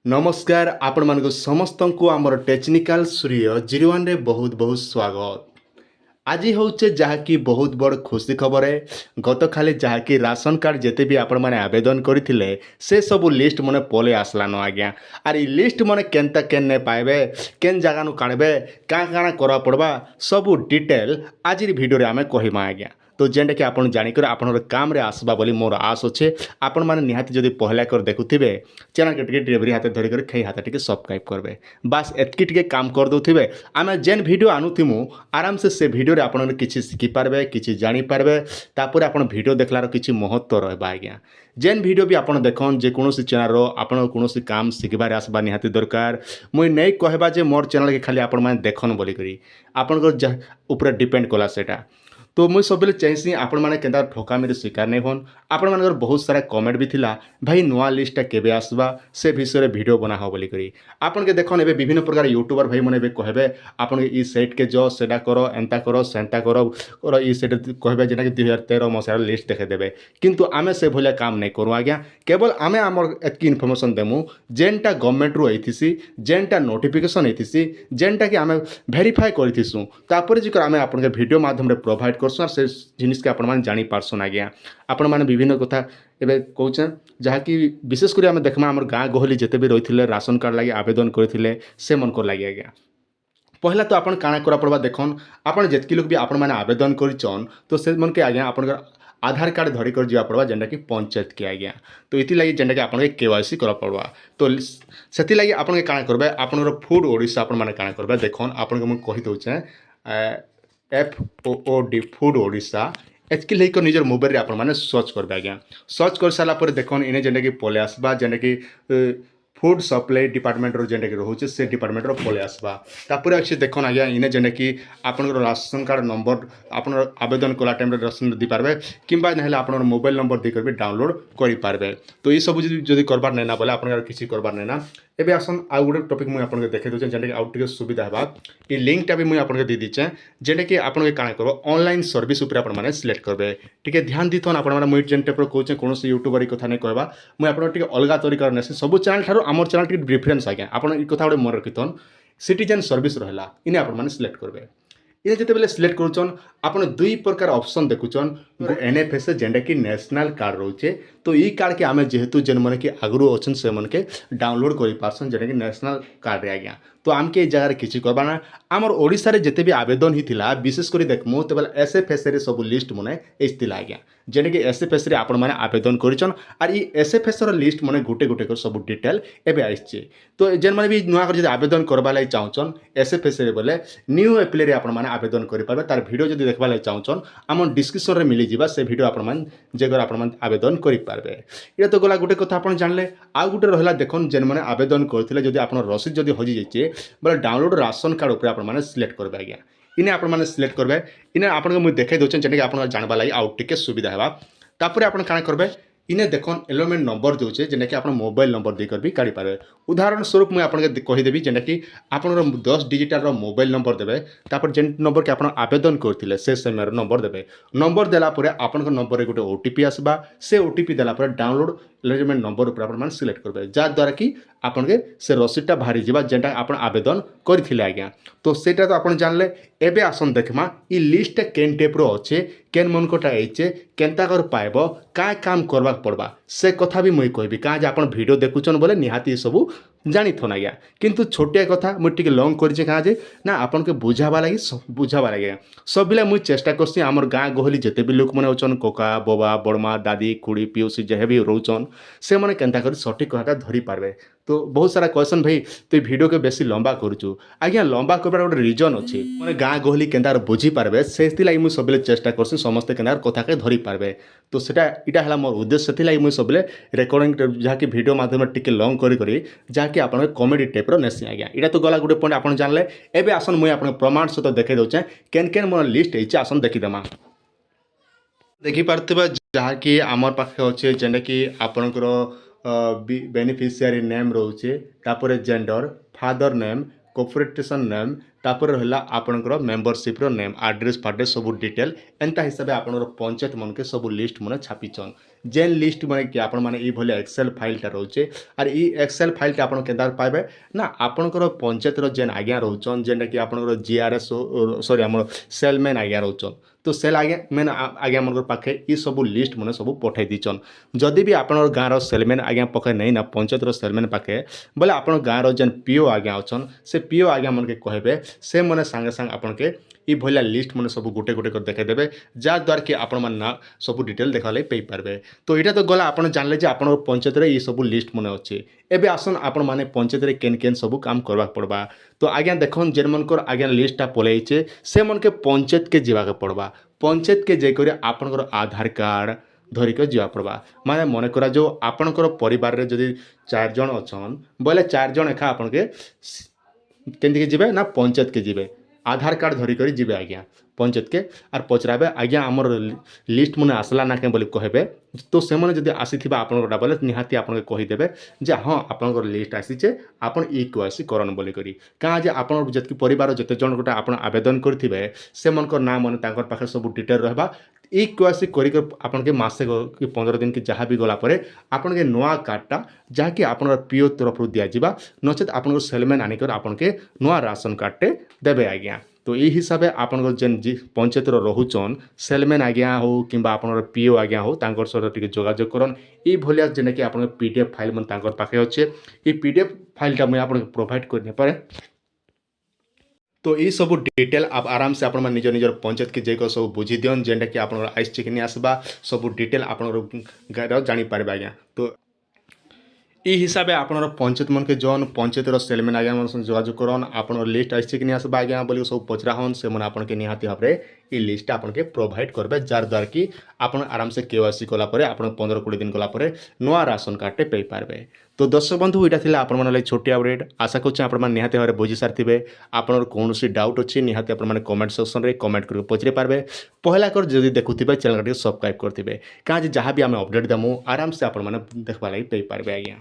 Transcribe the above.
नमस्कार आपण मानक समस्त को आमर टेक्निकल सूर्य 01 रे बहुत बहुत स्वागत। आज होचे जहाँकि बहुत बड़ खुशी खबर है। गत खाली जहाँकि राशन कार्ड जिते भी आपण माने आवेदन करथिले से सब लिस्ट मने पले आसला न आज्ञा। आर ई लिस्ट मने केनता केन ने पाइबे केन जगह नु काढबे का काना करा पड़बा सब डिटेल आज वीडियो रे आमे कहिमा आज्ञा। तो जेनटा कि आपन जानिकर आपनर काम रे आसबा बोली मोर आस अच्छे। आपण माने निहाती जदि पहला कर देखुथिबे चैनल के टिके डिलीवरी हाथ धरि कर खै हाथ टिके सब्सक्राइब करबे। बस एतकी टिके काम कर दोथिबे आमे जेन वीडियो आनुथिमु आराम से वीडियो रे आपन किछि सिखि पारबे किछि जानि पारबे। तापर आपन वीडियो देखलार किछि महत्व रहबा आज्ञा। जेन वीडियो भी आपन देखन जे कोनोसी चैनल रो आपन कोनोसी काम सिखबार आसबा निहाती दरकार। मुई नै कहबा जे मोर चैनल के खाली आपन माने देखन बोली करी आपन को ऊपर डिपेंड कला सेटा। तो मुझे सब चाहसी आपण मैंने के ठकामी शिकार नहीं होन। आपण मान बहुत सारा कमेंट भी थिला भाई नुआ लिस्टा केबे आसबा से विषय में वीडियो बना हो बोली करी आपन के देखन एबे विभिन्न प्रकार यूट्यूबर भाई मैंने कहबे आपन ई सेट के जो सेटा करो एंता करो सेंता करो ई सेट कहबे जेना कि 2013 मसीहार लिस्ट देखे देबे किंतु आमे से भलिया काम नहीं करू आज्ञा। केवल आमे आमर एतकी इनफॉरमेशन देमु जेनटा गवर्नमेंट रु आइथिसी जेनटा नोटिफिकेशन आइथिसी जेनटा कि आमे वेरीफाई करथिसु तापर जिकर आमे आपन के वीडियो माध्यम रे प्रोवाइड करसु से जिनिस के आपण मान जानि पारसन आज्ञा। आपण माने विभिन्न कथा एबे कहउछन जहाँकि विशेषकर आम देखमा आम गाँ गहली जिते भी रही राशन कार्ड लगे आवेदन करते से मन को लगे आज्ञा। पहला तो आपन काଣା करा पड़वा देखन आपन जेतकी लोग भी आपण माने आवेदन करिचन तो से मन के आज्ञा आपन आधार कार्ड धरी कर जा पड़वा जेनटा कि पंचायत के आज्ञा। तो इति लगी जेनटा कि आपन के केवाईसी करा पड़वा। तो सेति लगी आपन के काଣା करबे आपन फूड ओडिशा आपन माने काଣା करबे देखन आपन के म कहि दउछे FOOD फूड ओडिशा एचके लेकर निजर मोबाइल रे आपण माने सर्च करबे आज्ञा। सर्च कर साला पर देखन इने जेनटा कि पले आसबा जेनटा कि फूड सप्लाई डिपार्टमेंट रो जेनटा कि रहउचे से डिपार्टमेंट रो पले आसबा। तापर अच्छे देखन आज्ञा इने जेनटा कि आपन राशन कार्ड नंबर आपन आवेदन कला टाइम रे राशन दी पारबे किंबा नहले आपन मोबाइल नंबर दे करबे डाउनलोड करि पारबे। तो ई सब जदी करबार नै ना बोले आपन किछि करबार नै ना। एबे आसन आ गुटे टॉपिक मुई आपन के देखे दोचे जेनटा कि आउट टिके सुविधा हेबा ई लिंक टा भी मुई आपन के दे दिचे जेनटा कि आपन के काना करबो ऑनलाइन सर्विस ऊपर आपन माने सिलेक्ट करबे। टिके ध्यान दिथन आपन माने मुई जेन टाइप रो कहउचे कोनोसी यूट्यूबर ई कथा नै कहबा मुई आपन टिके अलगा तरीका नेसे सब चैनल थारो हमर चैनल टिके डिफरेंस आज्ञा। आपन ई कथा गुटे मन रखिथन सिटीजन सर्विस रहला इने आपन माने सिलेक्ट करबे। इने जेते बेले सिलेक्ट करूचन आपन दुई प्रकार ऑप्शन देखुचन NFS जेंडा कि नेशनल कार्ड रहउचे। तो ई कार्ड के आमे जेहेतु जेन माने कि आगरो अछन से मन के डाउनलोड करि पारसन जेंडा कि नेशनल कार्ड रे आज्ञा। तो आमके ए जगह रे किछि करबाना आमर ओडिसा रे जेते भी आवेदन हिथिला विशेष करी देखमु त बेले SFS रे सब लिस्ट मने एस्तिला आज्ञा जेने कि SFS रे आपन माने आवेदन करिचन आर ई SFS रो लिस्ट मने गुटे गुटे कर सब डिटेल एबे आइछे। तो जेन माने भी नुआ कर जदि आवेदन करबा लाई चाहउचन SFS रे बोले न्यू एप्ले रे आपन माने आवेदन करि पारबे। तार वीडियो जदि देखबा लाई चाहउचन हमन डिस्क्रिप्शन रे मिली जिबा से वीडियो आपन मान जेगर आपन मान आवेदन करि पारबे। इटा तो गला गुटे कथा आपन जानले आ गुटे रहला देखन जेन माने आवेदन करथिले जदि आपन रसीद जदि हजि जाइछे बोले डाउनलोड राशन कार्ड ऊपर आपन माने सिलेक्ट करबे आज्ञा। इने आपन माने सिलेक्ट करबे इने आपन को मुई देखाइ दोछन जेने कि आपन जानबा लाई आउट टिके सुविधा हेबा। तापर आपन काना करबे इने देखन एलोमेंट नंबर दोचे जेने कि आपन मोबाइल नंबर देकर भी काढी पारे। उदाहरण स्वरूप मुई आपन के कहि देबी जेने कि आपन 10 डिजिटल रो मोबाइल नंबर देबे तापर जेन नंबर के आपन आवेदन करथिले से समय नंबर देबे। नंबर देला परे आपन को नंबर रे गुटे OTP आसबा से OTP देला परे डाउनलोड एलिजिबल नंबर ऊपर आपन मान सिलेक्ट करबे जा द्वारा कि आपन के से रसीदटा भारी जिबा जेंटा आपन आवेदन करथिले आज्ञा। तो सेटा तो आपन जानले एबे आसन देखमा ई लिस्ट केन टाइप रो अच्छे केन मन कोटा आइचे केनता कर पाइबो का काम करबा पड़बा से कथा भी मुई कहबी का जे आपन वीडियो देखुचन बोले निहाती सब जानी थन आज्ञा। किंतु छोटिया कथा मुई टिके लॉन्ग करिचे का जे ना आपन के बुझाबा लागी सब बिला मुई चेष्टा करसी हमर गाँ गहली जेते भी लोक माने होचन कोका बोबा बड़मा दादी खुड़ी पिउसी जेहे भी रहउचन से माने केनता कर सटीक कथा धरी पारबे। तो बहुत सारा क्वेश्चन भाई तो वीडियो के बेसी लंबा करूचु आज्ञा लंबा करबार गोटे रिजन अच्छे माने गाँ गहली केनता बुझी पारबे से लगी मुई सब चेष्टा करसी समस्ते केनता कथा के धरी पारबे। तो सेटा इटा हला मोर उद्देश्य से लगी मुई सब रेकर्डिंग जहाँ कि वीडियो माध्यम टिके लॉन्ग करी जहाँ कि आपन कॉमेडी टाइप रो नेसी आज्ञा। इटा तो गला गुटे पॉइंट आपन जानले एबे आसन मुई आपन प्रमाण सहित देखाई दउचे केन केन मोर लिस्ट आइचे आसन देखि देमा। देखि पारथिबा जहाँ कि आमर पाखे अच्छे जेने कि आपनकर बेनिफिशियरी नेम रोचे तापर gender father name cooperation name तापर रहला आपनकर मेंबरशिप रो नेम एड्रेस फाड्रेस सब डिटेल एंता हिसाब से आपनकर पंचायत मन के सब लिस्ट मन छापिचन जेन लिस्ट माने कि आपण माने ई भले एक्सेल फाइलटा रोचे आर ई एक्सेल फाइलटा आपण केदार पाइबे ना आपणकर पंचायतर जेन आज्ञा रोचन जेनटा कि आपणकर जीआरएस सॉरी हमर सेलमैन आज्ञा रोचन तो सेल आज्ञा मेन आज्ञा मन पाखे ई सब लिस्ट मन सब पठै दीचन जदि भी आपणर गाँव सेलमैन आज्ञा पखे नहीं ना पंचायतर सेलमैन पाखे बोले आपण गाँव जेन पीओ आज्ञा अछन से पीओ आज्ञा मन के कहबे से मने संगे संग आपण के ई भलिया लिस्ट मन सब गोटे गोटे कर देखाई देबे जा द्वारा कि आपण मन ना सब डिटेल देखा लई पई पारबे तो एटा तो गला आपण जानले जे आपण पंचायत रे ई सब लिस्ट मन अछि एबे आसन आपण माने पंचायत रे केन केन सब काम करबा पड़बा तो आज्ञा देखन जेन मनकर आज्ञा लिस्टटा पलेइचे से मन के पंचायत के जीवा के पड़बा पंचायत के जे करे आपनकर आधार कार्ड धरिक जीवा पड़बा माने मन करा जो आपनकर परिवार रे जदि 4 जन अछन बोले 4 जन एखा आपन के केंदी के जीवे ना पंचायत के जीवे आधार कार्ड धरिक जीवे आज्ञा पंचायत के आर पचराबे आज्ञा हमर लिस्ट मन आसला ना के बोली कहबे तो से माने जदि आसीथिबा आपनकटा बोले निहाती आपन के कहि देबे जे हां आपनकर लिस्ट आसीचे आपन ई क्वासी करन बोली करी का जे आपन जति परिवार जते जन गोटा आपन आवेदन करथिबे से मनकर नाम मन तांकर पाखे सब डिटेल रहबा ई क्वासी करी के आपन के मासे कि 15 दिन कि जहाँ भी गला परे आपन के नोआ कार्डटा जहाँ कि आपन पीओ तरफ दिया जिबा नचेत आपन सेलमैन आनिकर आपन के नोआ राशन कार्डटे देबे आज्ञा तो यही हिसाब से आपन जेन पंचायत रोचन सेलमैन आज्ञा हो कि आपन पीओ आज्ञा हो तांकर सहित टिके जोगाजोग करन ई भलिया जेने कि आपन पीडीएफ फाइल मन तांकर पाखे अच्छे ई पीडीएफ फाइलटा मुझे आपन प्रोवाइड करने पारे तो ये सब डिटेल आप आराम से अपन निज निजर पंचायत के जेको सब बुझी दियन जेनटा कि आपन आइस चिकनी आसबा सब डिटेल आपन जानी पारे आज्ञा तो ई हिसाब से आपन पंचायत मन के जौन पंचायतर सेलमैन आज्ञा मन जोगाजोग करन आपन लिस्ट आइसे कि नहीं आसबा आज्ञा बोली सब पचरा हन से मन आपन के निहाती भाव में ई लिस्ट आपन के प्रोवाइड करबे जार द्वारा कि आपन आराम से केवाईसी कला परे आपन 15-20 दिन कला परे नवा राशन कार्डटे पे पारबे तो दर्शक बंधु यहाँ थिला आपण मन छोटी अपडेट आशा करछे आपण मन निहाती भाव बुझी सारथिबे आपन कोनोसी डाउट अछि निहाती आपण मन कमेंट सेक्शन रे कमेंट करके पचरे पारबे पहला कर जदि देखुथिबे चैनल के सब्सक्राइब करथिबे का जे जहाँ भी आमे अपडेट दमु आराम से आपण मन देखबा लागि पे पारबे आज्ञा।